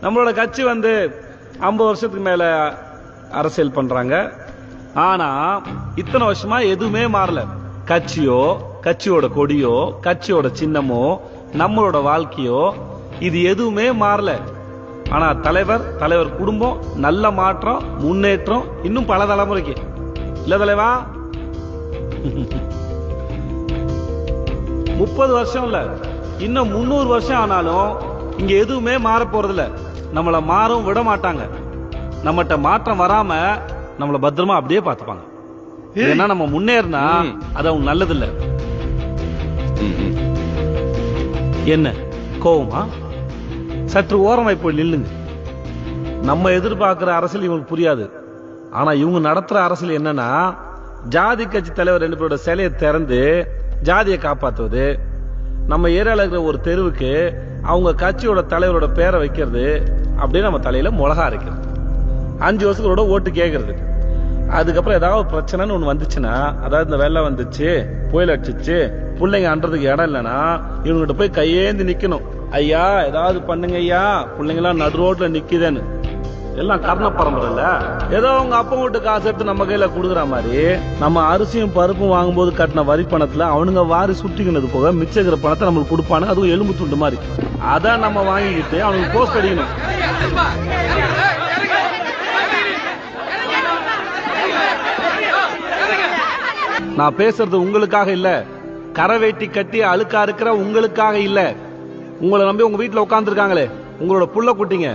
நம்மளோட கட்சி வந்து 50 வருஷத்துக்கு மேல அரசியல் பண்றாங்க. ஆனா இத்தனை வருஷமா எதுவுமே மாறல. கட்சியோ, கட்சியோட கொடியோ, கட்சியோட சின்னமோ, நம்மளோட வாழ்க்கையோ இது எதுவுமே மாறல. ஆனா தலைவர் குடும்பம் நல்ல மாற்றம், முன்னேற்றம் இன்னும் பல தலைமுறைக்கு இல்ல தலைவா. 30 வருஷம் இல்ல, இன்னும் 300 வருஷம் ஆனாலும் இங்க எதுவுமே மாற போறதில்ல. நம்மள மாறும் விட மாட்டாங்க. நம்மகிட்ட மாற்றம் வராம நம்மள பத்திரமா அப்படியே பார்த்துப்பாங்க. ஏன்னா நம்ம முன்னேறினா அது அவங்க நல்லது இல்ல. என்ன கோவமா? சற்று ஓரமாய் போய் நில்லுங்க. நம்ம எதிர்பார்க்கிற அரசியல் இவங்களுக்கு புரியாது. ஆனா இவங்க நடத்துற அரசியல் என்னன்னா, ஜாதி கட்சி தலைவர் 2 பேரோட சிலையை திறந்து ஜாதியை காப்பாற்றுவது, நம்ம ஏரியாவில் இருக்கிற ஒரு தெருவுக்கு அவங்க கட்சியோட தலைவரோட பேரை வைக்கிறது, அப்படியே நம்ம தலையில மிளகா அரைக்கிறது, 5 வருஷங்களோட ஓட்டு கேட்கறது. அதுக்கப்புறம் ஏதாவது பிரச்சனைன்னு ஒண்ணு வந்துச்சுன்னா, அதாவது இந்த வெள்ளம் வந்துச்சு, புயல் அடிச்சிச்சு, பிள்ளைங்க அன்றதுக்கு இடம் இல்லைன்னா இவங்ககிட்ட போய் கையேந்து நிக்கணும். ஐயா ஏதாவது பண்ணுங்க ஐயா, பிள்ளைங்க எல்லாம் நடு ரோட்ல நிக்குதுன்னு. எல்லாம் கர்ண பரம்பரை இல்ல, ஏதோ அவங்க அப்பா வீட்டு காசு எடுத்து நம்ம கையில குடுக்குற மாதிரி, நம்ம அரிசியும் பருப்பும் வாங்கும்போது கட்டின வரி பணத்துல அவனுங்க வாரி சுட்டிக்கினது போக மிச்சம் இருக்கிற பணத்தை நம்மளுக்கு கொடுப்பானு, அதுவும் எலும்பு துண்டு மாதிரி. அதான் நம்ம வாங்கிக்கிட்டு அவனுக்கு போஸ்ட் அடிக்கணும். நான் பேசுறது உங்களுக்காக இல்ல, கரை வேட்டி கட்டி அழுக்கா இருக்கிற உங்களுக்காக இல்ல. உங்களை நம்பி உங்க வீட்டுல உட்கார்ந்து இருக்காங்களே உங்களோட புள்ள குட்டிங்க,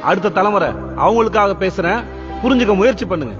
அடுத்த தலைமுறை, அவங்களுக்காக பேசுறேன். புரிஞ்சுக்க முயற்சி பண்ணுங்க.